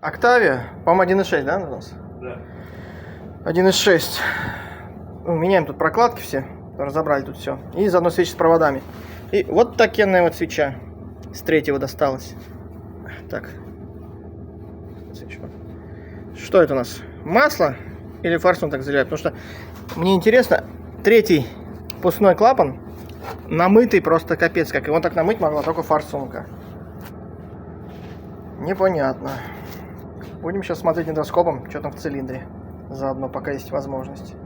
Octavia, по-моему, 1.6, да, у нас? Да. 1.6. Меняем тут прокладки все. Разобрали тут все. И заодно свечи с проводами. И вот такенная вот свеча. С третьего досталась. Так. Что это у нас? Масло? Или форсунок так заливают? Потому что мне интересно, третий пускной клапан намытый просто капец как. Его так намыть могла только форсунка. Непонятно. Будем сейчас смотреть недоскопом, что там в цилиндре. Заодно, пока есть возможность.